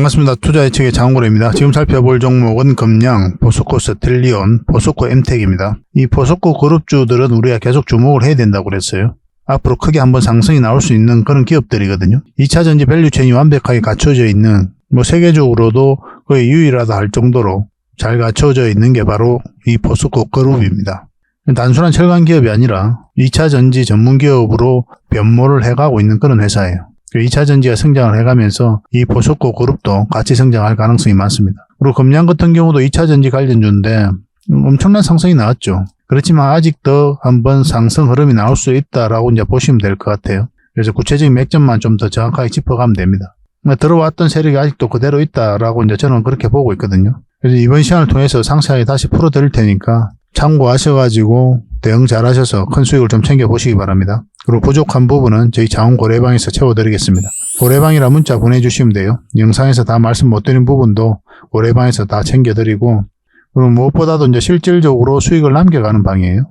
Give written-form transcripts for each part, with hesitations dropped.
반갑습니다. 투자예측의 장원고래입니다. 지금 살펴볼 종목은 금양, 포스코 스텔리온, 포스코 엠텍입니다. 이 포스코 그룹주들은 우리가 계속 주목을 해야 된다고 그랬어요. 앞으로 크게 한번 상승이 나올 수 있는 그런 기업들이거든요. 2차전지 밸류체인이 완벽하게 갖춰져 있는, 세계적으로도 거의 유일하다 할 정도로 잘 갖춰져 있는 게 바로 이 포스코 그룹입니다. 단순한 철강 기업이 아니라 2차전지 전문 기업으로 변모를 해가고 있는 그런 회사예요. 2차전지가 성장을 해가면서 이 포스코 그룹도 같이 성장할 가능성이 많습니다. 그리고 금양 같은 경우도 2차전지 관련주인데 엄청난 상승이 나왔죠. 그렇지만 아직 더 한번 상승 흐름이 나올 수 있다라고 이제 보시면 될 것 같아요. 그래서 구체적인 맥점만 좀 더 정확하게 짚어가면 됩니다. 들어왔던 세력이 아직도 그대로 있다라고 이제 저는 그렇게 보고 있거든요. 그래서 이번 시간을 통해서 상세하게 다시 풀어드릴 테니까 참고하셔가지고 대응 잘 하셔서 큰 수익을 좀 챙겨보시기 바랍니다. 그리고 부족한 부분은 저희 자원고래방에서 채워드리겠습니다. 고래방이라 문자 보내주시면 돼요. 영상에서 다 말씀 못 드린 부분도 고래방에서 다 챙겨드리고, 그리고 무엇보다도 이제 실질적으로 수익을 남겨가는 방이에요.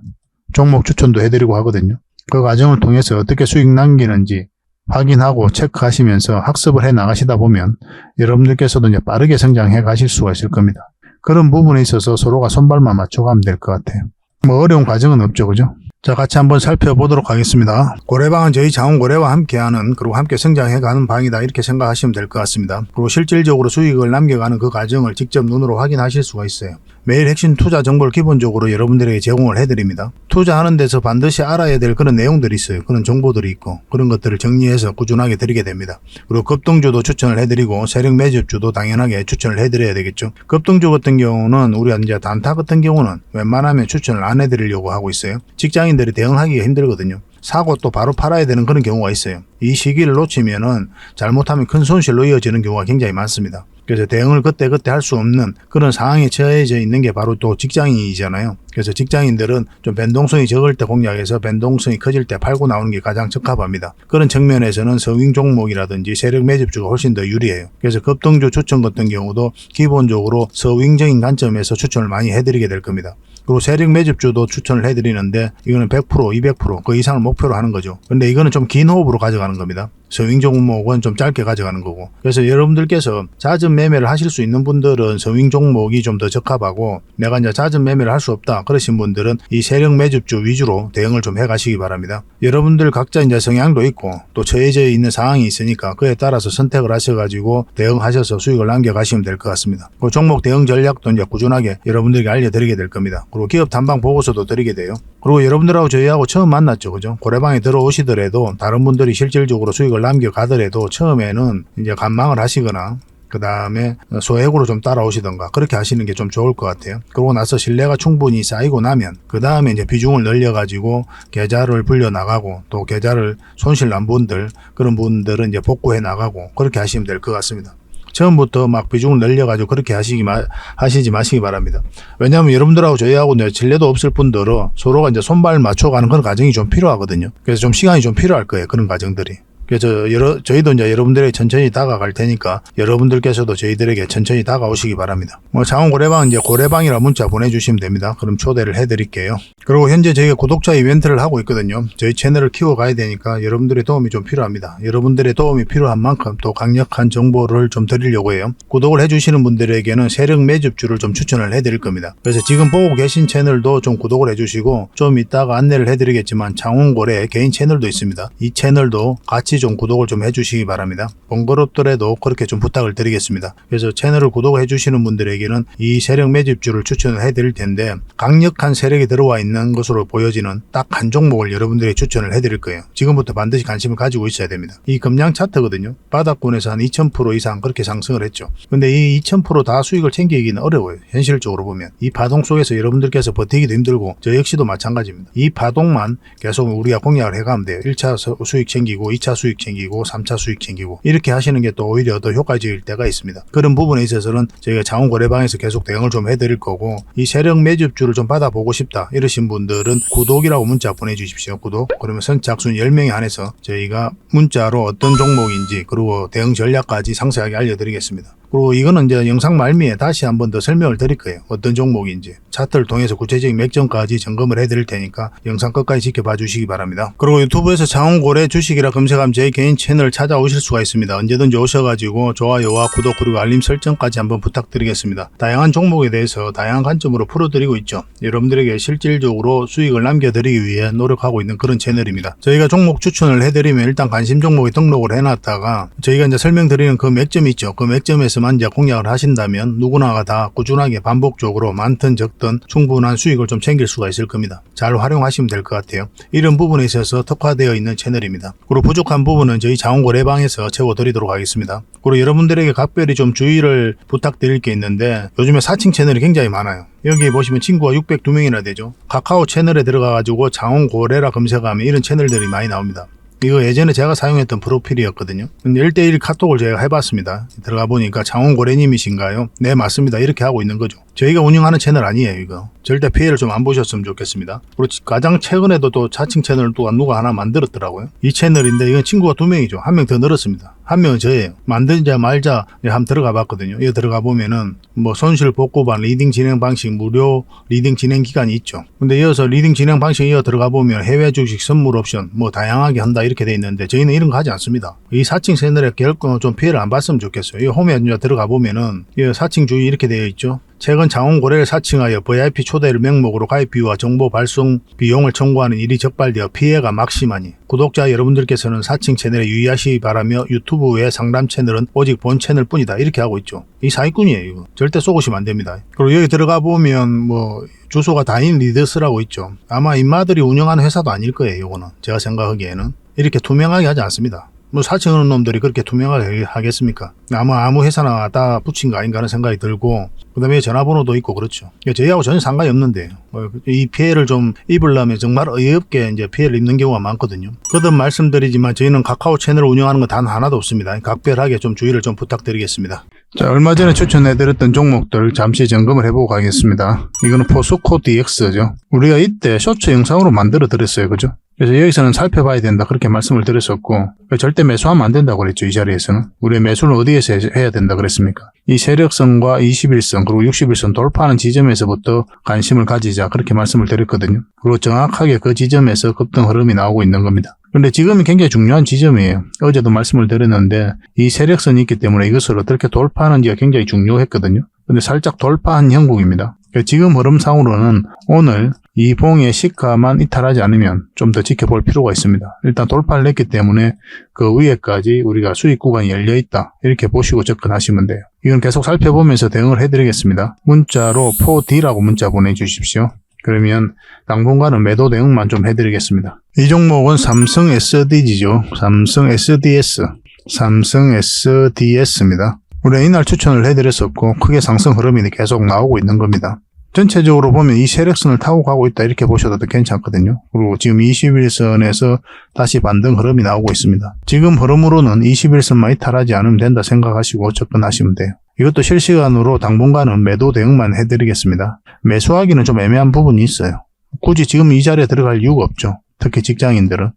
종목 추천도 해드리고 하거든요. 그 과정을 통해서 어떻게 수익 남기는지 확인하고 체크하시면서 학습을 해 나가시다 보면 여러분들께서도 이제 빠르게 성장해 가실 수가 있을 겁니다. 그런 부분에 있어서 서로가 손발만 맞춰가면 될 것 같아요. 어려운 과정은 없죠, 그죠? 자, 같이 한번 살펴보도록 하겠습니다. 고래방은 저희 자원고래와 함께하는, 그리고 함께 성장해가는 방이다, 이렇게 생각하시면 될 것 같습니다. 그리고 실질적으로 수익을 남겨가는 그 과정을 직접 눈으로 확인하실 수가 있어요. 매일 핵심 투자 정보를 기본적으로 여러분들에게 제공을 해드립니다. 투자하는 데서 반드시 알아야 될 그런 내용들이 있어요. 그런 정보들이 있고 그런 것들을 정리해서 꾸준하게 드리게 됩니다. 그리고 급등주도 추천을 해드리고 세력 매집주도 당연하게 추천을 해드려야 되겠죠. 급등주 같은 경우는 우리가 이제 단타 같은 경우는 웬만하면 추천을 안 해드리려고 하고 있어요. 직장인들이 대응하기가 힘들거든요. 사고 또 바로 팔아야 되는 그런 경우가 있어요. 이 시기를 놓치면은 잘못하면 큰 손실로 이어지는 경우가 굉장히 많습니다. 그래서 대응을 그때그때 할 수 없는 그런 상황에 처해져 있는 게 바로 또 직장인이잖아요. 그래서 직장인들은 좀 변동성이 적을 때 공략해서 변동성이 커질 때 팔고 나오는 게 가장 적합합니다. 그런 측면에서는 서윙 종목이라든지 세력 매집주가 훨씬 더 유리해요. 그래서 급등주 추천 같은 경우도 기본적으로 서윙적인 관점에서 추천을 많이 해드리게 될 겁니다. 그리고 세력 매집주도 추천을 해드리는데 이거는 100%, 200% 그 이상을 목표로 하는 거죠. 근데 이거는 좀 긴 호흡으로 가져가는 겁니다. 서윙 종목은 좀 짧게 가져가는 거고. 그래서 여러분들께서 잦은 매매를 하실 수 있는 분들은 서윙 종목이 좀 더 적합하고, 내가 이제 잦은 매매를 할 수 없다 그러신 분들은 이 세력 매집주 위주로 대응을 좀 해가시기 바랍니다. 여러분들 각자 이제 성향도 있고 또 처해져 있는 상황이 있으니까 그에 따라서 선택을 하셔가지고 대응하셔서 수익을 남겨가시면 될 것 같습니다. 그 종목 대응 전략도 이제 꾸준하게 여러분들에게 알려드리게 될 겁니다. 그리고 기업 탐방 보고서도 드리게 돼요. 그리고 여러분들하고 저희하고 처음 만났죠, 그죠? 고래방에 들어오시더라도 다른 분들이 실질적으로 수익을 남겨가더라도 처음에는 이제 관망을 하시거나 그 다음에 소액으로 좀 따라오시던가 그렇게 하시는 게 좀 좋을 것 같아요. 그러고 나서 신뢰가 충분히 쌓이고 나면 그 다음에 이제 비중을 늘려가지고 계좌를 불려 나가고, 또 계좌를 손실 난 분들, 그런 분들은 이제 복구해 나가고 그렇게 하시면 될 것 같습니다. 처음부터 막 비중을 늘려가지고 그렇게 하시지 마시기 바랍니다. 왜냐하면 여러분들하고 저희하고 이제 신뢰도 없을 분들은 서로가 이제 손발 맞춰가는 그런 과정이 좀 필요하거든요. 그래서 좀 시간이 좀 필요할 거예요, 그런 과정들이. 그래서 저희도 이제 여러분들에게 천천히 다가갈 테니까 여러분들께서도 저희들에게 천천히 다가오시기 바랍니다. 자원고래방은 이제 고래방이라 문자 보내주시면 됩니다. 그럼 초대를 해드릴게요. 그리고 현재 저희가 구독자 이벤트를 하고 있거든요. 저희 채널을 키워가야 되니까 여러분들의 도움이 좀 필요합니다. 여러분들의 도움이 필요한 만큼 또 강력한 정보를 좀 드리려고 해요. 구독을 해주시는 분들에게는 세력 매집주를 좀 추천을 해드릴 겁니다. 그래서 지금 보고 계신 채널도 좀 구독을 해주시고, 좀 이따가 안내를 해드리겠지만 자원고래 개인 채널도 있습니다. 이 채널도 같이 좀 구독을 좀 해주시기 바랍니다. 번거롭더라도 그렇게 좀 부탁을 드리겠습니다. 그래서 채널을 구독해 주시는 분들에게는 이 세력 매집주를 추천을 해드릴 텐데, 강력한 세력이 들어와 있는 것으로 보여지는 딱 한 종목을 여러분들이 추천을 해드릴 거예요. 지금부터 반드시 관심을 가지고 있어야 됩니다. 이 금양 차트거든요. 바닥권에서 한 2000% 이상 그렇게 상승을 했죠. 근데 이 2000% 다 수익을 챙기기는 어려워요. 현실적으로 보면 이 파동 속에서 여러분들께서 버티기도 힘들고 저 역시도 마찬가지입니다. 이 파동만 계속 우리가 공략을 해가면 돼요. 1차 수익 챙기고 2차 수익 챙기고 3차 수익 챙기고 이렇게 하시는 게 또 오히려 더 효과적일 때가 있습니다. 그런 부분에 있어서는 저희가 자원고래방에서 계속 대응을 좀 해드릴 거고, 이 세력 매집주를 좀 받아보고 싶다 이러신 분들은 구독이라고 문자 보내주십시오. 구독. 그러면 선착순 10명에 한해서 저희가 문자로 어떤 종목인지 그리고 대응 전략까지 상세하게 알려드리겠습니다. 그리고 이거는 이제 영상 말미에 다시 한번 더 설명을 드릴 거예요. 어떤 종목인지. 차트를 통해서 구체적인 맥점까지 점검을 해드릴 테니까 영상 끝까지 지켜봐 주시기 바랍니다. 그리고 유튜브에서 장원고래 주식이라 검색하면 제 개인 채널 찾아오실 수가 있습니다. 언제든지 오셔가지고 좋아요와 구독 그리고 알림 설정까지 한번 부탁드리겠습니다. 다양한 종목에 대해서 다양한 관점으로 풀어드리고 있죠. 여러분들에게 실질적으로 수익을 남겨드리기 위해 노력하고 있는 그런 채널입니다. 저희가 종목 추천을 해드리면 일단 관심 종목에 등록을 해놨다가 저희가 이제 설명드리는 그 맥점이 있죠. 그 맥점에서만 이제 공략을 하신다면 누구나가 다 꾸준하게 반복적으로 많든 적든 충분한 수익을 좀 챙길 수가 있을 겁니다. 잘 활용하시면 될 것 같아요. 이런 부분에 있어서 특화되어 있는 채널입니다. 그리고 부족한 부분은 저희 자원고래방에서 채워드리도록 하겠습니다. 그리고 여러분들에게 각별히 좀 주의를 부탁드릴 게 있는데 요즘에 사칭 채널이 굉장히 많아요. 여기 보시면 친구가 602명이나 되죠. 카카오 채널에 들어가가지고 장원고래라 검색하면 이런 채널들이 많이 나옵니다. 이거 예전에 제가 사용했던 프로필이었거든요. 근데 1대1 카톡을 제가 해봤습니다. 들어가 보니까 장원고래님이신가요? 네, 맞습니다. 이렇게 하고 있는 거죠. 저희가 운영하는 채널 아니에요, 이거. 절대 피해를 좀 안 보셨으면 좋겠습니다. 그리고 가장 최근에도 또 자칭 채널을 또 누가 하나 만들었더라고요. 이 채널인데 이건 친구가 2명이죠. 1명 더 늘었습니다. 1명은 저예요. 만들자 말자 한번 들어가 봤거든요. 이거 들어가 보면은 뭐 손실 복구반 리딩 진행 방식 무료 리딩 진행 기간이 있죠. 근데 이어서 리딩 진행 방식 이어 들어가 보면 해외 주식 선물 옵션 뭐 다양하게 한다 이렇게 돼 있는데 저희는 이런 거 하지 않습니다. 이 사칭 채널에 결코 좀 피해를 안 봤으면 좋겠어요. 이 홈에 들어가 보면은 이 사칭 주의 이렇게 되어 있죠. 최근 장원고래를 사칭하여 VIP 초대를 명목으로 가입 비유와 정보 발송 비용을 청구하는 일이 적발되어 피해가 막심하니 구독자 여러분들께서는 사칭 채널에 유의하시기 바라며 유튜브 외 상담 채널은 오직 본 채널 뿐이다 이렇게 하고 있죠. 이 사기꾼이에요. 이거. 절대 쏘시면 안 됩니다. 그리고 여기 들어가 보면 뭐 주소가 다인 리더스라고 있죠. 아마 인마들이 운영하는 회사도 아닐 거예요. 이거는 제가 생각하기에는 이렇게 투명하게 하지 않습니다. 뭐 사칭하는 놈들이 그렇게 투명하게 하겠습니까? 아무 회사나 다 붙인 거 아닌가 하는 생각이 들고 그 다음에 전화번호도 있고 그렇죠. 저희하고 전혀 상관이 없는데 이 피해를 좀 입으려면 정말 어이없게 이제 피해를 입는 경우가 많거든요. 거듭 말씀드리지만 저희는 카카오 채널을 운영하는 건 단 하나도 없습니다. 각별하게 좀 주의를 좀 부탁드리겠습니다. 자, 얼마 전에 추천해드렸던 종목들 잠시 점검을 해보고 가겠습니다. 이거는 포스코 DX죠. 우리가 이때 쇼츠 영상으로 만들어 드렸어요. 그죠? 그래서 여기서는 살펴봐야 된다 그렇게 말씀을 드렸었고 절대 매수하면 안 된다고 그랬죠. 이 자리에서는. 우리의 매수는 어디에서 해야 된다 그랬습니까? 이 세력선과 21선 그리고 61선 돌파하는 지점에서부터 관심을 가지자 그렇게 말씀을 드렸거든요. 그리고 정확하게 그 지점에서 급등 흐름이 나오고 있는 겁니다. 그런데 지금이 굉장히 중요한 지점이에요. 어제도 말씀을 드렸는데 이 세력선이 있기 때문에 이것을 어떻게 돌파하는지가 굉장히 중요했거든요. 근데 살짝 돌파한 형국입니다. 지금 흐름상으로는 오늘 이 봉의 시가만 이탈하지 않으면 좀 더 지켜볼 필요가 있습니다. 일단 돌파를 했기 때문에 그 위에까지 우리가 수익 구간이 열려있다 이렇게 보시고 접근하시면 돼요. 이건 계속 살펴보면서 대응을 해드리겠습니다. 문자로 4D라고 문자 보내주십시오. 그러면 당분간은 매도 대응만 좀 해드리겠습니다. 이 종목은 삼성 SDG죠. 삼성 SDS입니다. 우리가 이날 추천을 해드렸었고 크게 상승 흐름이 계속 나오고 있는 겁니다. 전체적으로 보면 이 세력선을 타고 가고 있다 이렇게 보셔도 괜찮거든요. 그리고 지금 21선에서 다시 반등 흐름이 나오고 있습니다. 지금 흐름으로는 21선만 이탈하지 않으면 된다 생각하시고 접근하시면 돼요. 이것도 실시간으로 당분간은 매도 대응만 해드리겠습니다. 매수하기는 좀 애매한 부분이 있어요. 굳이 지금 이 자리에 들어갈 이유가 없죠. 특히 직장인들은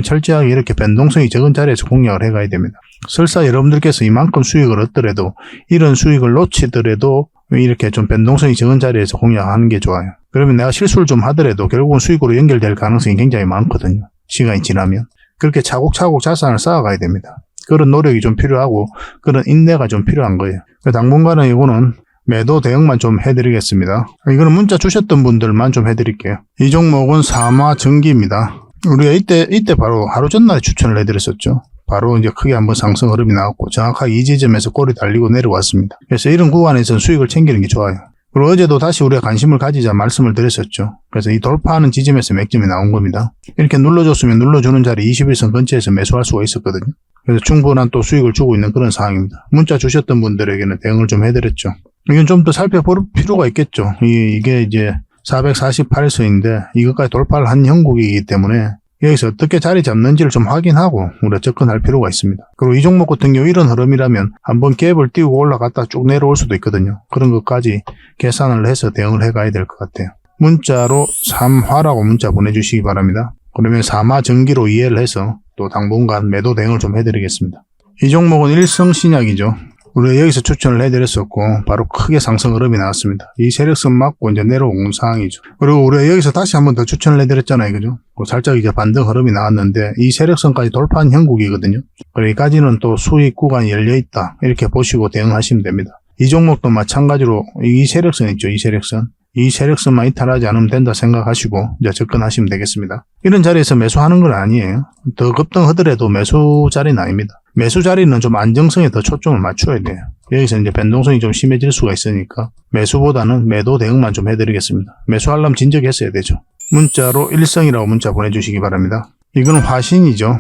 철저하게 이렇게 변동성이 적은 자리에서 공략을 해가야 됩니다. 설사 여러분들께서 이만큼 수익을 얻더라도 이런 수익을 놓치더라도 이렇게 좀 변동성이 적은 자리에서 공략하는 게 좋아요. 그러면 내가 실수를 좀 하더라도 결국은 수익으로 연결될 가능성이 굉장히 많거든요. 시간이 지나면. 그렇게 차곡차곡 자산을 쌓아가야 됩니다. 그런 노력이 좀 필요하고 그런 인내가 좀 필요한 거예요. 당분간은 이거는 매도 대응만 좀 해드리겠습니다. 이거는 문자 주셨던 분들만 좀 해드릴게요. 이 종목은 삼화전기입니다. 우리가 이때 바로 하루 전날에 추천을 해드렸었죠. 바로 이제 크게 한번 상승 흐름이 나왔고 정확하게 이 지점에서 꼬리 달리고 내려왔습니다. 그래서 이런 구간에서는 수익을 챙기는 게 좋아요. 그리고 어제도 다시 우리가 관심을 가지자 말씀을 드렸었죠. 그래서 이 돌파하는 지점에서 맥점이 나온 겁니다. 이렇게 눌러줬으면 눌러주는 자리 21선 근처에서 매수할 수가 있었거든요. 그래서 충분한 또 수익을 주고 있는 그런 상황입니다. 문자 주셨던 분들에게는 대응을 좀 해드렸죠. 이건 좀 더 살펴볼 필요가 있겠죠. 이게 이제 448선인데 이것까지 돌파를 한 형국이기 때문에 여기서 어떻게 자리 잡는지를 좀 확인하고 우리가 접근할 필요가 있습니다. 그리고 이 종목 같은 경우 이런 흐름이라면 한번 갭을 띄우고 올라갔다 쭉 내려올 수도 있거든요. 그런 것까지 계산을 해서 대응을 해가야 될 것 같아요. 문자로 3화라고 문자 보내주시기 바랍니다. 그러면 3화 전기로 이해를 해서 또 당분간 매도 대응을 좀 해드리겠습니다. 이 종목은 일성신약이죠. 우리가 여기서 추천을 해드렸었고 바로 크게 상승 흐름이 나왔습니다. 이 세력선 맞고 이제 내려온 상황이죠. 그리고 우리가 여기서 다시 한 번 더 추천을 해드렸잖아요, 그죠? 살짝 이제 반등 흐름이 나왔는데 이 세력선까지 돌파한 형국이거든요. 여기까지는 또 수익 구간이 열려 있다 이렇게 보시고 대응하시면 됩니다. 이 종목도 마찬가지로 이 세력선 있죠, 이 세력선. 이 세력선만 이탈하지 않으면 된다 생각하시고 이제 접근하시면 되겠습니다. 이런 자리에서 매수하는 건 아니에요. 더 급등하더라도 매수 자리는 아닙니다. 매수 자리는 좀 안정성에 더 초점을 맞춰야 돼요. 여기서 이제 변동성이 좀 심해질 수가 있으니까 매수보다는 매도 대응만 좀 해드리겠습니다. 매수하려면 진작했어야 되죠. 문자로 일성이라고 문자 보내주시기 바랍니다. 이거는 화신이죠.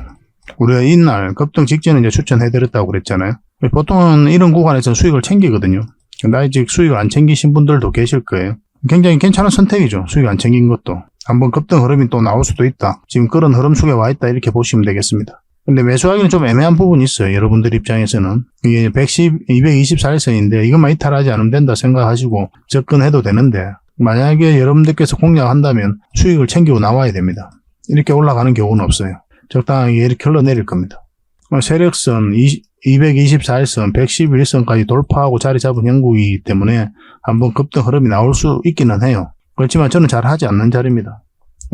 우리가 이날 급등 직전에 이제 추천해드렸다고 그랬잖아요. 보통은 이런 구간에서 수익을 챙기거든요. 아직 수익을 안 챙기신 분들도 계실 거예요. 굉장히 괜찮은 선택이죠. 수익 안 챙긴 것도. 한번 급등 흐름이 또 나올 수도 있다. 지금 그런 흐름 속에 와 있다 이렇게 보시면 되겠습니다. 근데 매수하기는 좀 애매한 부분이 있어요. 여러분들 입장에서는. 이게 224일선인데 이것만 이탈하지 않으면 된다 생각하시고 접근해도 되는데 만약에 여러분들께서 공략한다면 수익을 챙기고 나와야 됩니다. 이렇게 올라가는 경우는 없어요. 적당하게 이렇게 흘러내릴 겁니다. 세력선 224일선, 111일선까지 돌파하고 자리 잡은 형국이기 때문에 한번 급등 흐름이 나올 수 있기는 해요. 그렇지만 저는 잘 하지 않는 자리입니다.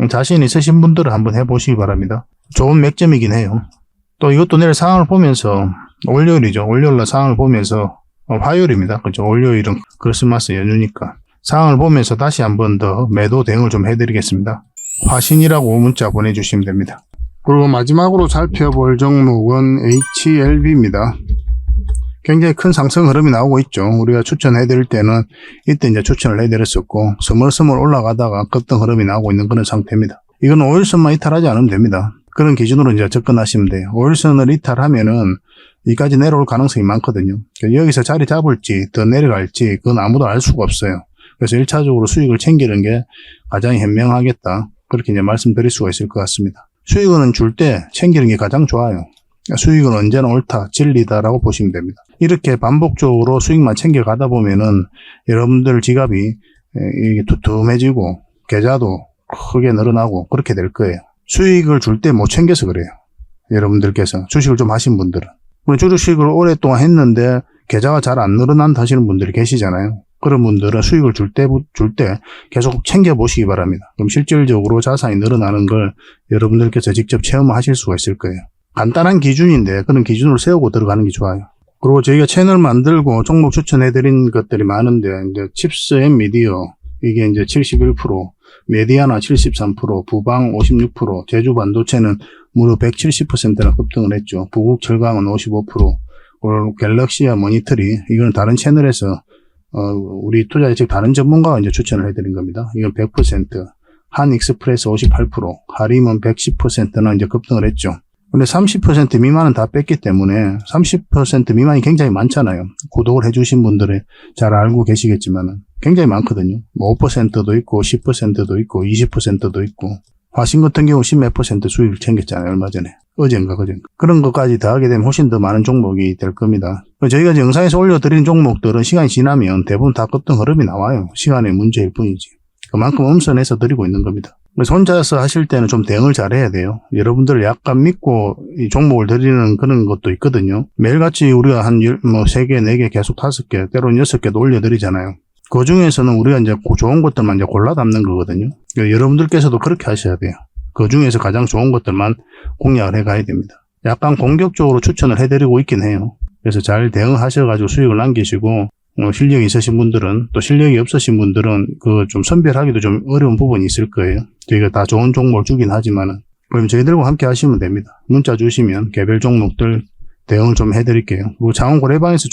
자신 있으신 분들은 한번 해보시기 바랍니다. 좋은 맥점이긴 해요. 또 이것도 내일 상황을 보면서 월요일이죠. 월요일날 상황을 보면서 화요일입니다. 그죠? 월요일은 크리스마스 연휴니까 상황을 보면서 다시 한번 더 매도 대응을 좀 해드리겠습니다. 화신이라고 문자 보내주시면 됩니다. 그리고 마지막으로 살펴볼 종목은 HLB입니다. 굉장히 큰 상승 흐름이 나오고 있죠. 우리가 추천해드릴 때는 이때 이제 추천을 해드렸었고 스멀스멀 올라가다가 급등 흐름이 나오고 있는 그런 상태입니다. 이건 5일선만 이탈하지 않으면 됩니다. 그런 기준으로 이제 접근하시면 돼요. 5일선을 이탈하면은 여기까지 내려올 가능성이 많거든요. 여기서 자리 잡을지 더 내려갈지 그건 아무도 알 수가 없어요. 그래서 1차적으로 수익을 챙기는 게 가장 현명하겠다. 그렇게 이제 말씀드릴 수가 있을 것 같습니다. 수익은 줄 때 챙기는 게 가장 좋아요. 수익은 언제나 옳다, 진리다라고 보시면 됩니다. 이렇게 반복적으로 수익만 챙겨가다 보면은 여러분들 지갑이 이게 두툼해지고 계좌도 크게 늘어나고 그렇게 될 거예요. 수익을 줄 때 못 챙겨서 그래요. 여러분들께서 주식을 좀 하신 분들은. 주식을 오랫동안 했는데 계좌가 잘 안 늘어난다 하시는 분들이 계시잖아요. 그런 분들은 수익을 줄 때 계속 챙겨보시기 바랍니다. 그럼 실질적으로 자산이 늘어나는 걸 여러분들께서 직접 체험하실 수가 있을 거예요. 간단한 기준인데 그런 기준을 세우고 들어가는 게 좋아요. 그리고 저희가 채널 만들고 종목 추천해드린 것들이 많은데 이제 칩스 앤 미디어 이게 이제 71%, 메디아나 73%, 부방 56%, 제주 반도체는 무려 170%나 급등을 했죠. 부국 철강은 55%, 그리고 갤럭시와 모니터리 이거는 다른 채널에서 우리 투자예측 다른 전문가가 이제 추천을 해드린 겁니다. 이건 100%, 한 익스프레스 58%, 하림은 110%나 이제 급등을 했죠. 근데 30% 미만은 다 뺐기 때문에 30% 미만이 굉장히 많잖아요. 구독을 해주신 분들은 잘 알고 계시겠지만은 굉장히 많거든요. 뭐 5%도 있고 10%도 있고 20%도 있고 화신 같은 경우 10몇 % 수익을 챙겼잖아요. 얼마 전에. 어젠가 그젠가. 그런 것까지 더하게 되면 훨씬 더 많은 종목이 될 겁니다. 저희가 영상에서 올려드린 종목들은 시간이 지나면 대부분 다 급등 흐름이 나와요. 시간의 문제일 뿐이지. 그만큼 엄선해서 드리고 있는 겁니다. 그래서 혼자서 하실 때는 좀 대응을 잘 해야 돼요. 여러분들을 약간 믿고 이 종목을 드리는 그런 것도 있거든요. 매일같이 우리가 한 3개, 4개, 계속 5개, 때로는 6개도 올려드리잖아요. 그 중에서는 우리가 이제 좋은 것들만 이제 골라 담는 거거든요. 그러니까 여러분들께서도 그렇게 하셔야 돼요. 그 중에서 가장 좋은 것들만 공략을 해 가야 됩니다. 약간 공격적으로 추천을 해드리고 있긴 해요. 그래서 잘 대응하셔가지고 수익을 남기시고, 실력이 있으신 분들은, 또 실력이 없으신 분들은 그 좀 선별하기도 좀 어려운 부분이 있을 거예요. 저희가 다 좋은 종목을 주긴 하지만은. 그럼 저희들과 함께 하시면 됩니다. 문자 주시면 개별 종목들 대응을 좀 해드릴게요. 그리고 창원 고래방에서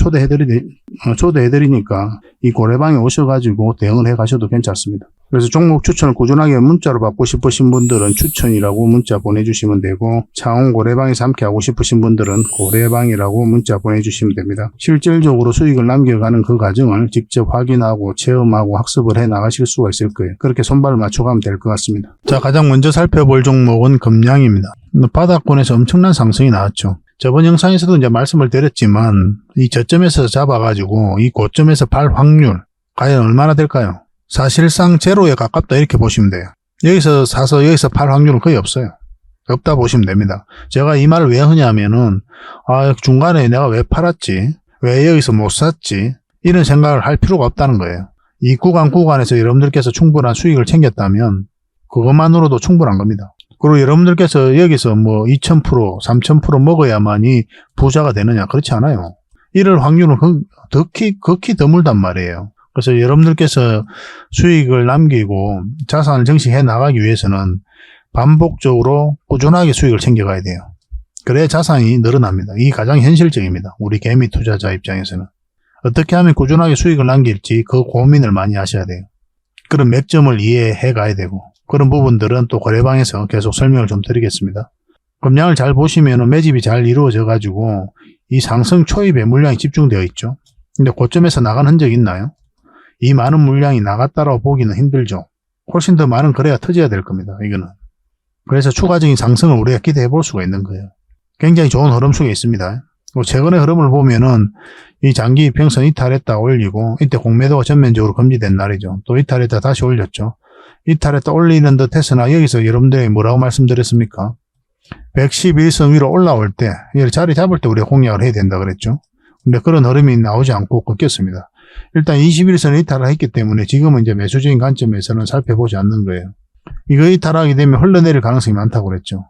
초대해드리니까 이 고래방에 오셔가지고 대응을 해 가셔도 괜찮습니다. 그래서 종목 추천을 꾸준하게 문자로 받고 싶으신 분들은 추천이라고 문자 보내주시면 되고, 창원 고래방에서 함께 하고 싶으신 분들은 고래방이라고 문자 보내주시면 됩니다. 실질적으로 수익을 남겨가는 그 과정을 직접 확인하고 체험하고 학습을 해 나가실 수가 있을 거예요. 그렇게 손발을 맞춰가면 될 것 같습니다. 자, 가장 먼저 살펴볼 종목은 금양입니다. 바닥권에서 엄청난 상승이 나왔죠. 저번 영상에서도 이제 말씀을 드렸지만 이 저점에서 잡아가지고 이 고점에서 팔 확률 과연 얼마나 될까요? 사실상 제로에 가깝다 이렇게 보시면 돼요. 여기서 사서 여기서 팔 확률은 거의 없어요. 없다 보시면 됩니다. 제가 이 말을 왜 하냐면은 중간에 내가 왜 팔았지? 왜 여기서 못 샀지? 이런 생각을 할 필요가 없다는 거예요. 이 구간에서 여러분들께서 충분한 수익을 챙겼다면 그것만으로도 충분한 겁니다. 그리고 여러분들께서 여기서 뭐 2000%, 3000% 먹어야만이 부자가 되느냐? 그렇지 않아요. 이럴 확률은 극히 드물단 말이에요. 그래서 여러분들께서 수익을 남기고 자산을 증식해 나가기 위해서는 반복적으로 꾸준하게 수익을 챙겨가야 돼요. 그래야 자산이 늘어납니다. 이게 가장 현실적입니다. 우리 개미 투자자 입장에서는. 어떻게 하면 꾸준하게 수익을 남길지 그 고민을 많이 하셔야 돼요. 그런 맥점을 이해해 가야 되고, 그런 부분들은 또 거래방에서 계속 설명을 좀 드리겠습니다. 금량을 잘 보시면 매집이 잘 이루어져 가지고 이 상승 초입에 물량이 집중되어 있죠. 근데 고점에서 나간 흔적이 있나요? 이 많은 물량이 나갔다라고 보기는 힘들죠. 훨씬 더 많은 거래가 터져야 될 겁니다. 이거는. 그래서 추가적인 상승을 우리가 기대해 볼 수가 있는 거예요. 굉장히 좋은 흐름 속에 있습니다. 최근의 흐름을 보면은 이 장기 이평선 이탈했다 올리고, 이때 공매도가 전면적으로 금지된 날이죠. 또 이탈했다 다시 올렸죠. 이탈했다 올리는 듯 했으나 여기서 여러분들에게 뭐라고 말씀드렸습니까? 111선 위로 올라올 때, 자리 잡을 때 우리가 공략을 해야 된다 그랬죠. 근데 그런 흐름이 나오지 않고 꺾였습니다. 일단 21선을 이탈을 했기 때문에 지금은 이제 매수적인 관점에서는 살펴보지 않는 거예요. 이거 이탈하게 되면 흘러내릴 가능성이 많다고 그랬죠.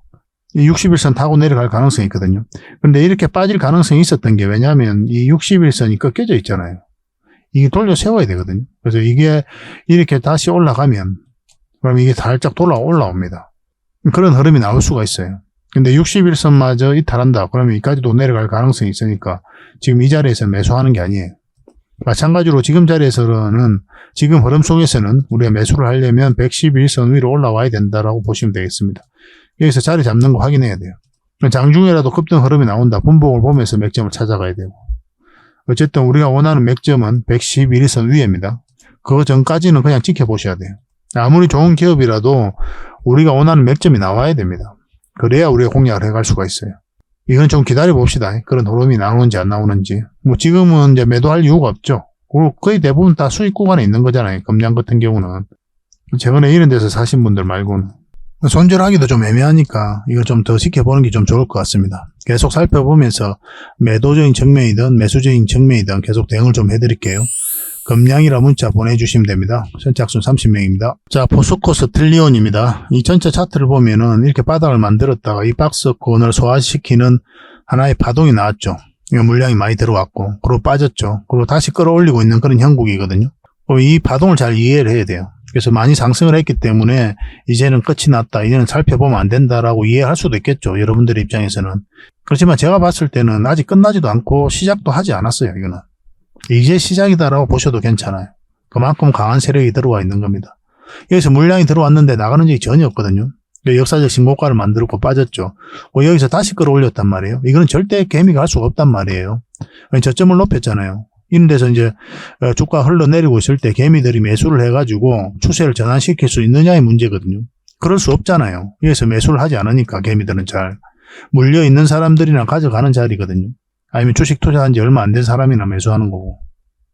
61선 타고 내려갈 가능성이 있거든요. 근데 이렇게 빠질 가능성이 있었던 게, 왜냐하면 이 61선이 꺾여져 있잖아요. 이게 돌려 세워야 되거든요. 그래서 이게 이렇게 다시 올라가면, 그럼 이게 살짝 올라옵니다. 그런 흐름이 나올 수가 있어요. 근데 61선마저 이탈한다. 그러면 여기까지도 내려갈 가능성이 있으니까 지금 이 자리에서 매수하는 게 아니에요. 마찬가지로 지금 자리에서는, 지금 흐름 속에서는 우리가 매수를 하려면 111선 위로 올라와야 된다라고 보시면 되겠습니다. 여기서 자리 잡는 거 확인해야 돼요. 장중에라도 급등 흐름이 나온다. 분봉을 보면서 맥점을 찾아가야 되고. 어쨌든 우리가 원하는 맥점은 111선 위에입니다. 그 전까지는 그냥 지켜보셔야 돼요. 아무리 좋은 기업이라도 우리가 원하는 맥점이 나와야 됩니다. 그래야 우리가 공략을 해갈 수가 있어요. 이건 좀 기다려 봅시다. 그런 흐름이 나오는지 안 나오는지. 뭐 지금은 이제 매도할 이유가 없죠. 그리고 거의 대부분 다 수익 구간에 있는 거잖아요. 금량 같은 경우는. 최근에 이런 데서 사신 분들 말고는. 손절하기도 좀 애매하니까 이걸 좀 더 지켜보는 게 좀 좋을 것 같습니다. 계속 살펴보면서 매도적인 측면이든 매수적인 측면이든 계속 대응을 좀 해드릴게요. 금량이라 문자 보내주시면 됩니다. 선착순 30명입니다. 자, 포스코 스틸리온입니다. 이 전체 차트를 보면은 이렇게 바닥을 만들었다가 이 박스권을 소화시키는 하나의 파동이 나왔죠. 물량이 많이 들어왔고, 그리고 빠졌죠. 그리고 다시 끌어올리고 있는 그런 형국이거든요. 이 파동을 잘 이해를 해야 돼요. 그래서 많이 상승을 했기 때문에 이제는 끝이 났다, 이제는 살펴보면 안 된다라고 이해할 수도 있겠죠. 여러분들의 입장에서는. 그렇지만 제가 봤을 때는 아직 끝나지도 않고 시작도 하지 않았어요. 이거는. 이제 시작이다라고 보셔도 괜찮아요. 그만큼 강한 세력이 들어와 있는 겁니다. 여기서 물량이 들어왔는데 나가는 적이 전혀 없거든요. 역사적 신고가를 만들었고 빠졌죠. 여기서 다시 끌어올렸단 말이에요. 이거는 절대 개미가 할 수가 없단 말이에요. 저점을 높였잖아요. 이런 데서 이제 주가 흘러내리고 있을 때 개미들이 매수를 해가지고 추세를 전환시킬 수 있느냐의 문제거든요. 그럴 수 없잖아요. 여기서 매수를 하지 않으니까 개미들은 잘. 물려있는 사람들이나 가져가는 자리거든요. 아니면 주식 투자한 지 얼마 안 된 사람이나 매수하는 거고.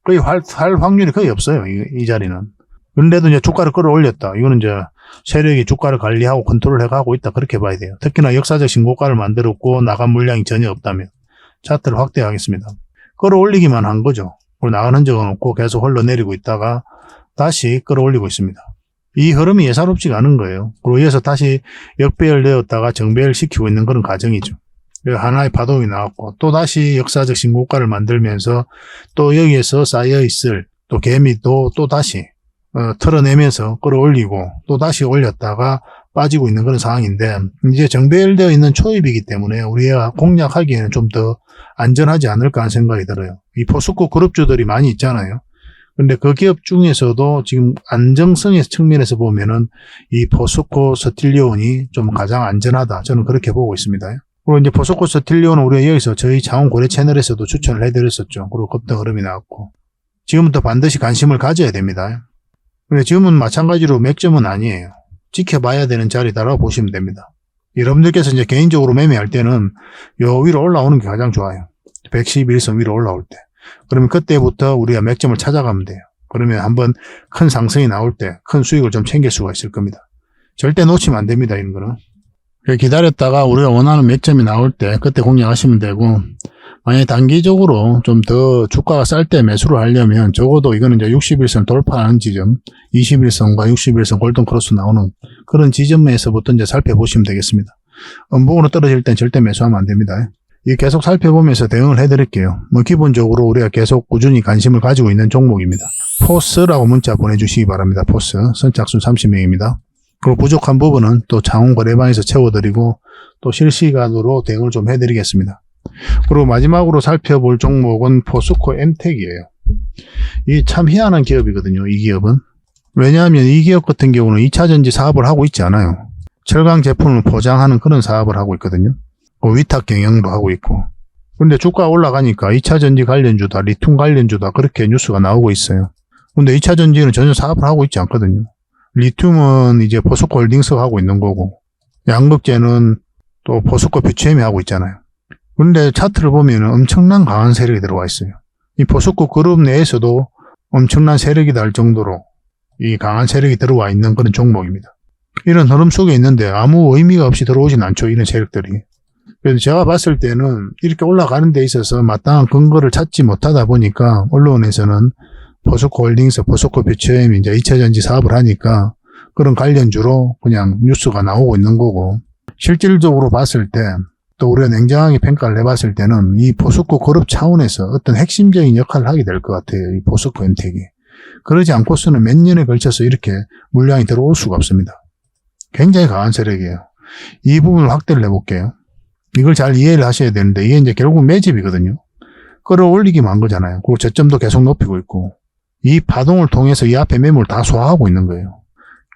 거의 할 확률이 거의 없어요. 이 자리는. 그런데도 이제 주가를 끌어올렸다. 이거는 이제 세력이 주가를 관리하고 컨트롤 해가고 있다. 그렇게 봐야 돼요. 특히나 역사적 신고가를 만들었고 나간 물량이 전혀 없다면. 차트를 확대하겠습니다. 끌어올리기만 한 거죠. 그리고 나간 흔적은 없고 계속 흘러내리고 있다가 다시 끌어올리고 있습니다. 이 흐름이 예사롭지가 않은 거예요. 그리고 이어서 다시 역배열되었다가 정배열시키고 있는 그런 과정이죠. 하나의 파동이 나왔고 또 다시 역사적 신고가를 만들면서 또 여기에서 쌓여있을 또 개미도 또 다시 털어내면서 끌어올리고 또 다시 올렸다가 빠지고 있는 그런 상황인데, 이제 정배열되어 있는 초입이기 때문에 우리가 공략하기에는 좀 더 안전하지 않을까 하는 생각이 들어요. 이 포스코 그룹주들이 많이 있잖아요. 근데 그 기업 중에서도 지금 안정성의 측면에서 보면은 이 포스코 스틸리온이 좀 가장 안전하다. 저는 그렇게 보고 있습니다. 그리고 이제 포스코 스틸리온은 우리가 여기서 저희 장원 고려 채널에서도 추천을 해드렸었죠. 그리고 급등 흐름이 나왔고. 지금부터 반드시 관심을 가져야 됩니다. 근데 지금은 마찬가지로 맥점은 아니에요. 지켜봐야 되는 자리다라고 보시면 됩니다. 여러분들께서 이제 개인적으로 매매할 때는 요 위로 올라오는 게 가장 좋아요. 111선 위로 올라올 때. 그러면 그때부터 우리가 맥점을 찾아가면 돼요. 그러면 한번 큰 상승이 나올 때 큰 수익을 좀 챙길 수가 있을 겁니다. 절대 놓치면 안 됩니다. 이런 거는. 기다렸다가 우리가 원하는 맥점이 나올 때 그때 공략하시면 되고, 만약에 단기적으로 좀 더 주가가 쌀 때 매수를 하려면 적어도 이거는 이제 60일선 돌파하는 지점, 21선과 61선 골든 크로스 나오는 그런 지점에서부터 이제 살펴보시면 되겠습니다. 음봉으로 떨어질 땐 절대 매수하면 안 됩니다. 이 계속 살펴보면서 대응을 해드릴게요. 기본적으로 우리가 계속 꾸준히 관심을 가지고 있는 종목입니다. 포스라고 문자 보내주시기 바랍니다. 포스. 선착순 30명입니다. 그리고 부족한 부분은 또 창원 거래방에서 채워드리고 또 실시간으로 대응을 좀 해드리겠습니다. 그리고 마지막으로 살펴볼 종목은 포스코 엠텍이에요. 이 참 희한한 기업이거든요. 이 기업은. 왜냐하면 이 기업 같은 경우는 2차전지 사업을 하고 있지 않아요. 철강 제품을 포장하는 그런 사업을 하고 있거든요. 위탁 경영도 하고 있고. 근데 주가가 올라가니까 2차전지 관련주다, 리튬 관련주다 그렇게 뉴스가 나오고 있어요. 근데 2차전지는 전혀 사업을 하고 있지 않거든요. 리튬은 이제 포스코 홀딩스가 하고 있는 거고, 양극재는 또 포스코 퓨처엠이 하고 있잖아요. 근데 차트를 보면 엄청난 강한 세력이 들어와 있어요. 이 포스코 그룹 내에서도 엄청난 세력이다 할 정도로 이 강한 세력이 들어와 있는 그런 종목입니다. 이런 흐름 속에 있는데 아무 의미가 없이 들어오진 않죠. 이런 세력들이. 그래서 제가 봤을 때는 이렇게 올라가는 데 있어서 마땅한 근거를 찾지 못하다 보니까 언론에서는 포스코 홀딩스, 포스코 퓨처엠이 이제 2차전지 사업을 하니까 그런 관련주로 그냥 뉴스가 나오고 있는 거고, 실질적으로 봤을 때 또 우리가 냉정하게 평가를 해봤을 때는 이 포스코 그룹 차원에서 어떤 핵심적인 역할을 하게 될 것 같아요. 이 포스코 엠텍이. 그러지 않고서는 몇 년에 걸쳐서 이렇게 물량이 들어올 수가 없습니다. 굉장히 강한 세력이에요. 이 부분을 확대를 해볼게요. 이걸 잘 이해를 하셔야 되는데 이게 이제 결국 매집이거든요. 끌어올리기만 한 거잖아요. 그리고 저점도 계속 높이고 있고 이 파동을 통해서 이 앞에 매물 다 소화하고 있는 거예요.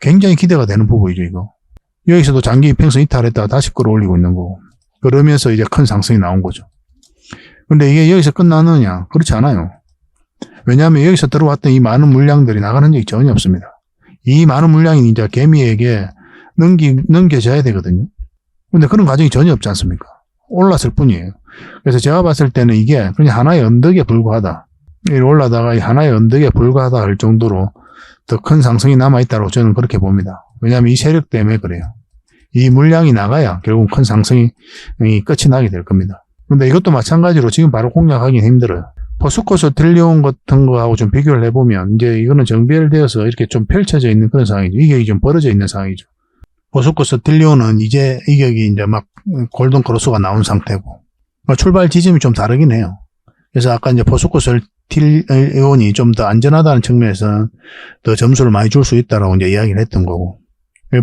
굉장히 기대가 되는 부분이죠, 이거. 여기서도 장기 이평선 이탈했다가 다시 끌어올리고 있는 거고. 그러면서 이제 큰 상승이 나온 거죠. 근데 이게 여기서 끝나느냐? 그렇지 않아요. 왜냐하면 여기서 들어왔던 이 많은 물량들이 나가는 적이 전혀 없습니다. 이 많은 물량이 이제 개미에게 넘겨져야 되거든요. 근데 그런 과정이 전혀 없지 않습니까? 올랐을 뿐이에요. 그래서 제가 봤을 때는 이게 그냥 하나의 언덕에 불과하다. 올라다가 이 하나의 언덕에 불과하다 할 정도로 더 큰 상승이 남아있다고 저는 그렇게 봅니다. 왜냐하면 이 세력 때문에 그래요. 이 물량이 나가야 결국 큰 상승이 끝이 나게 될 겁니다. 근데 이것도 마찬가지로 지금 바로 공략하기는 힘들어요. 포스코 스틸리온 같은 거하고 좀 비교를 해보면 이제 이거는 정비열되어서 이렇게 좀 펼쳐져 있는 그런 상황이죠. 이격이 좀 벌어져 있는 상황이죠. 포스코 스틸리온은 이제 이격이 이제 막 골든 크로스가 나온 상태고 출발 지점이 좀 다르긴 해요. 그래서 아까 이제 포스코 스틸리온이 좀 더 안전하다는 측면에서는 더 점수를 많이 줄 수 있다라고 이제 이야기를 했던 거고.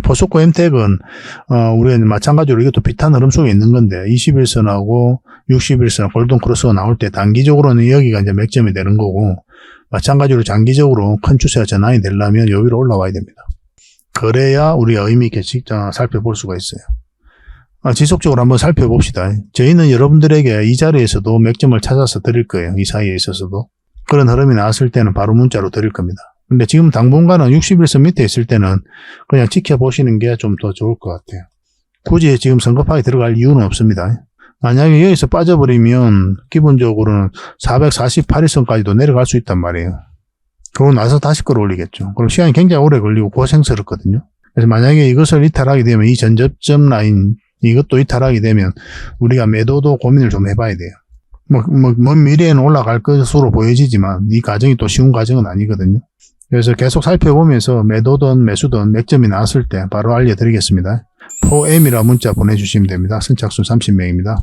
포스코 엠텍은 우리가 마찬가지로 이것도 비슷한 흐름 속에 있는 건데 21선하고 61선 골든 크로스가 나올 때 단기적으로는 여기가 이제 맥점이 되는 거고, 마찬가지로 장기적으로 큰 추세가 전환이 되려면 여기로 올라와야 됩니다. 그래야 우리가 의미 있게 살펴볼 수가 있어요. 지속적으로 한번 살펴봅시다. 저희는 여러분들에게 이 자리에서도 맥점을 찾아서 드릴 거예요. 이 사이에 있어서도. 그런 흐름이 나왔을 때는 바로 문자로 드릴 겁니다. 근데 지금 당분간은 61선 밑에 있을 때는 그냥 지켜보시는 게 좀 더 좋을 것 같아요. 굳이 지금 성급하게 들어갈 이유는 없습니다. 만약에 여기서 빠져버리면 기본적으로는 448일선까지도 내려갈 수 있단 말이에요. 그러고 나서 다시 끌어올리겠죠. 그럼 시간이 굉장히 오래 걸리고 고생스럽거든요. 그래서 만약에 이것을 이탈하게 되면 이 전저점 라인 이것도 이탈하게 되면 우리가 매도도 고민을 좀 해봐야 돼요. 먼 미래에는 올라갈 것으로 보여지지만 이 과정이 또 쉬운 과정은 아니거든요. 그래서 계속 살펴보면서 매도든 매수든 맥점이 나왔을 때 바로 알려드리겠습니다. 포엠이라 문자 보내주시면 됩니다. 선착순 30명입니다.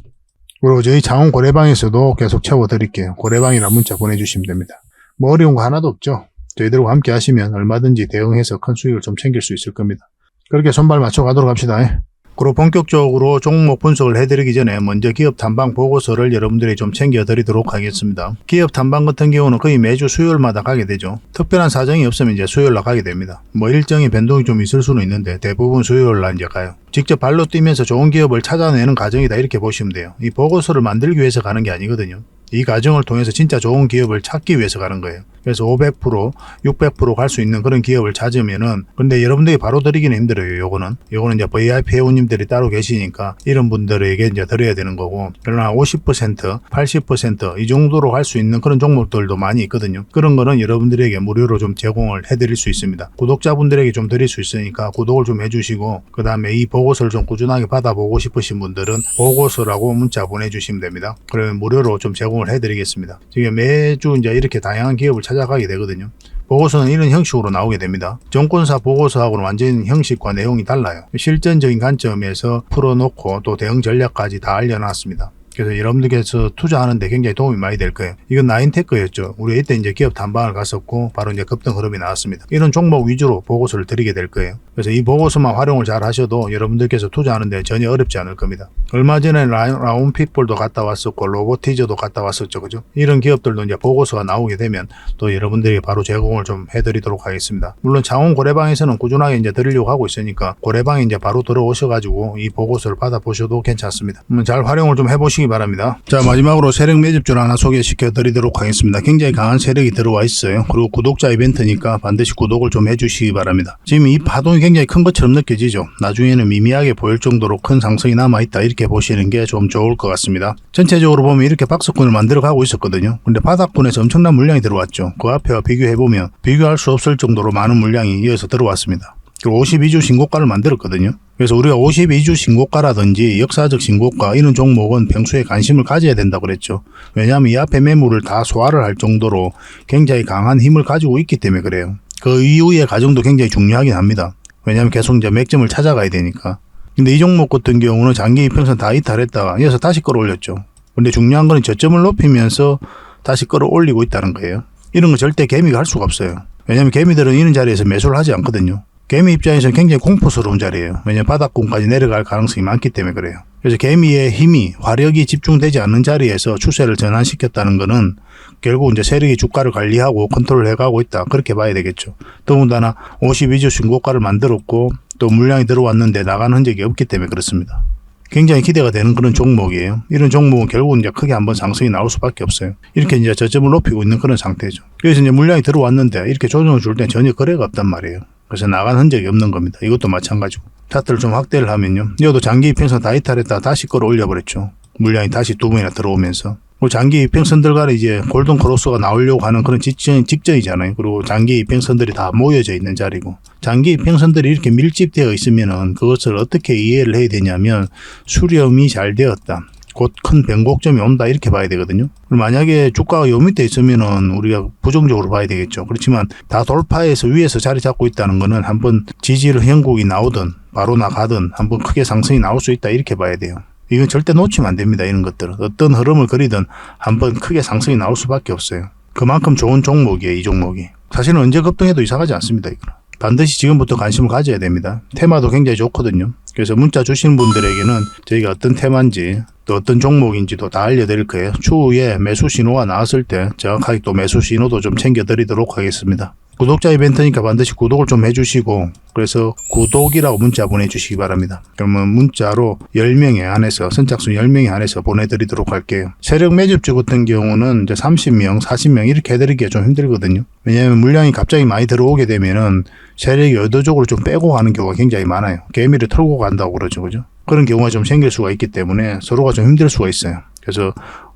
그리고 저희 창원 고래방에서도 계속 채워드릴게요. 고래방이라 문자 보내주시면 됩니다. 뭐 어려운 거 하나도 없죠. 저희들과 함께 하시면 얼마든지 대응해서 큰 수익을 좀 챙길 수 있을 겁니다. 그렇게 손발 맞춰 가도록 합시다. 그리고 본격적으로 종목 분석을 해드리기 전에 먼저 기업 탐방 보고서를 여러분들이 좀 챙겨드리도록 하겠습니다. 기업 탐방 같은 경우는 거의 매주 수요일마다 가게 되죠. 특별한 사정이 없으면 이제 수요일날 가게 됩니다. 뭐 일정의 변동이 좀 있을 수는 있는데 대부분 수요일날 이제 가요. 직접 발로 뛰면서 좋은 기업을 찾아내는 과정이다 이렇게 보시면 돼요. 이 보고서를 만들기 위해서 가는 게 아니거든요. 이 과정을 통해서 진짜 좋은 기업을 찾기 위해서 가는 거예요. 그래서 500%, 600% 갈 수 있는 그런 기업을 찾으면은, 근데 여러분들이 바로 드리기는 힘들어요. 요거는 이제 VIP 회원님들이 따로 계시니까 이런 분들에게 이제 드려야 되는 거고, 그러나 50%, 80% 이 정도로 갈 수 있는 그런 종목들도 많이 있거든요. 그런 거는 여러분들에게 무료로 좀 제공을 해드릴 수 있습니다. 구독자분들에게 좀 드릴 수 있으니까 구독을 좀 해주시고, 그 다음에 이 보고서를 좀 꾸준하게 받아보고 싶으신 분들은 보고서라고 문자 보내주시면 됩니다. 그러면 무료로 좀 제공을 해드리겠습니다. 지금 매주 이제 이렇게 다양한 기업을 찾아가게 되거든요. 보고서는 이런 형식으로 나오게 됩니다. 정권사 보고서하고는 완전히 형식과 내용이 달라요. 실전적인 관점에서 풀어놓고 또 대응 전략까지 다 알려놨습니다. 그래서 여러분들께서 투자하는데 굉장히 도움이 많이 될 거예요. 이건 나인테크였죠. 우리 이때 이제 기업 탐방을 갔었고 바로 이제 급등 흐름이 나왔습니다. 이런 종목 위주로 보고서를 드리게 될 거예요. 그래서 이 보고서만 활용을 잘 하셔도 여러분들께서 투자하는데 전혀 어렵지 않을 겁니다. 얼마 전에 라운핏볼도 갔다 왔었고 로보티저도 갔다 왔었죠. 그죠? 이런 기업들도 이제 보고서가 나오게 되면 또 여러분들이 바로 제공을 좀 해드리도록 하겠습니다. 물론 창원 고래방에서는 꾸준하게 이제 드리려고 하고 있으니까 고래방에 이제 바로 들어오셔가지고 이 보고서를 받아보셔도 괜찮습니다. 잘 활용을 좀 해보시기 바랍니다. 자, 마지막으로 세력 매집주를 하나 소개시켜 드리도록 하겠습니다. 굉장히 강한 세력이 들어와 있어요. 그리고 구독자 이벤트니까 반드시 구독을 좀 해주시기 바랍니다. 지금 이 파동이 굉장히 큰 것처럼 느껴지죠. 나중에는 미미하게 보일 정도로 큰 상승이 남아있다, 이렇게 보시는 게 좀 좋을 것 같습니다. 전체적으로 보면 이렇게 박스권을 만들어 가고 있었거든요. 근데 바닥권에서 엄청난 물량이 들어왔죠. 그 앞에와 비교해보면 비교할 수 없을 정도로 많은 물량이 이어서 들어왔습니다. 그리고 52주 신고가를 만들었거든요. 그래서 우리가 52주 신고가라든지 역사적 신고가 이런 종목은 평소에 관심을 가져야 된다고 그랬죠. 왜냐하면 이 앞에 매물을 다 소화를 할 정도로 굉장히 강한 힘을 가지고 있기 때문에 그래요. 그 이후의 과정도 굉장히 중요하긴 합니다. 왜냐하면 계속 이제 맥점을 찾아가야 되니까. 근데 이 종목 같은 경우는 장기 이평선 다 이탈했다가 이어서 다시 끌어올렸죠. 근데 중요한 건 저점을 높이면서 다시 끌어올리고 있다는 거예요. 이런 거 절대 개미가 할 수가 없어요. 왜냐하면 개미들은 이런 자리에서 매수를 하지 않거든요. 개미 입장에서는 굉장히 공포스러운 자리예요. 왜냐하면 바닥권까지 내려갈 가능성이 많기 때문에 그래요. 그래서 개미의 힘이, 화력이 집중되지 않는 자리에서 추세를 전환시켰다는 것은 결국 이제 세력이 주가를 관리하고 컨트롤 해가고 있다, 그렇게 봐야 되겠죠. 더군다나 52주 신고가를 만들었고 또 물량이 들어왔는데 나간 흔적이 없기 때문에 그렇습니다. 굉장히 기대가 되는 그런 종목이에요. 이런 종목은 결국은 이제 크게 한번 상승이 나올 수밖에 없어요. 이렇게 이제 저점을 높이고 있는 그런 상태죠. 그래서 이제 물량이 들어왔는데 이렇게 조정을 줄 때 전혀 거래가 없단 말이에요. 그래서 나간 흔적이 없는 겁니다. 이것도 마찬가지고. 차트를 좀 확대를 하면요. 이것도 장기 이평선 다 이탈했다가 다시 끌어올려 버렸죠. 물량이 다시 두 번이나 들어오면서. 장기 이평선들 간에 이제 골든 크로스가 나오려고 하는 그런 직전이잖아요. 그리고 장기 이평선들이 다 모여져 있는 자리고, 장기 이평선들이 이렇게 밀집되어 있으면은 그것을 어떻게 이해를 해야 되냐면 수렴이 잘 되었다, 곧 큰 변곡점이 온다, 이렇게 봐야 되거든요. 만약에 주가가 요 밑에 있으면은 우리가 부정적으로 봐야 되겠죠. 그렇지만 다 돌파해서 위에서 자리 잡고 있다는 거는 한번 지지를 형국이 나오든 바로 나가든 한번 크게 상승이 나올 수 있다, 이렇게 봐야 돼요. 이건 절대 놓치면 안 됩니다. 이런 것들은 어떤 흐름을 그리든 한번 크게 상승이 나올 수밖에 없어요. 그만큼 좋은 종목이에요. 이 종목이 사실은 언제 급등해도 이상하지 않습니다. 이거는 반드시 지금부터 관심을 가져야 됩니다. 테마도 굉장히 좋거든요. 그래서 문자 주시는 분들에게는 저희가 어떤 테마인지 또 어떤 종목인지도 다 알려드릴 거예요. 추후에 매수 신호가 나왔을 때 정확하게 또 매수 신호도 좀 챙겨드리도록 하겠습니다. 구독자 이벤트니까 반드시 구독을 좀 해주시고, 그래서 구독이라고 문자 보내주시기 바랍니다. 그러면 문자로 10명에 한해서, 선착순 10명에 한해서 보내드리도록 할게요. 세력 매집주 같은 경우는 이제 30명, 40명 이렇게 해드리기가 좀 힘들거든요. 왜냐하면 물량이 갑자기 많이 들어오게 되면은 세력이 의도적으로 좀 빼고 가는 경우가 굉장히 많아요. 개미를 털고 간다고 그러죠. 그죠? 그런 경우가 좀 생길 수가 있기 때문에 서로가 좀 힘들 수가 있어요. 그래서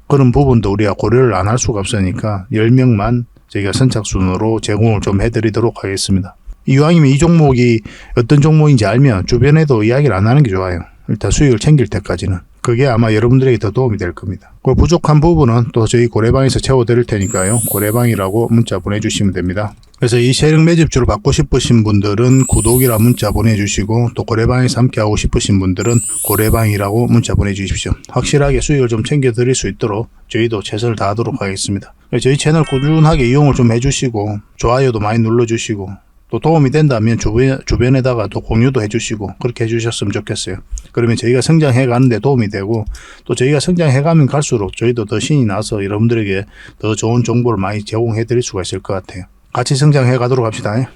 그런 부분도 우리가 고려를 안 할 수가 없으니까 10명만 저희가 선착순으로 제공을 좀 해드리도록 하겠습니다. 이왕이면 이 종목이 어떤 종목인지 알면 주변에도 이야기를 안 하는 게 좋아요. 일단 수익을 챙길 때까지는. 그게 아마 여러분들에게 더 도움이 될 겁니다. 그 부족한 부분은 또 저희 고래방에서 채워드릴 테니까요. 고래방이라고 문자 보내주시면 됩니다. 그래서 이 세력 매집주를 받고 싶으신 분들은 구독이라 문자 보내주시고, 또 고래방에서 함께하고 싶으신 분들은 고래방이라고 문자 보내주십시오. 확실하게 수익을 좀 챙겨드릴 수 있도록 저희도 최선을 다하도록 하겠습니다. 저희 채널 꾸준하게 이용을 좀 해주시고 좋아요도 많이 눌러주시고, 또 도움이 된다면 주변에다가 또 공유도 해주시고 그렇게 해주셨으면 좋겠어요. 그러면 저희가 성장해 가는데 도움이 되고, 또 저희가 성장해 가면 갈수록 저희도 더 신이 나서 여러분들에게 더 좋은 정보를 많이 제공해 드릴 수가 있을 것 같아요. 같이 성장해 가도록 합시다.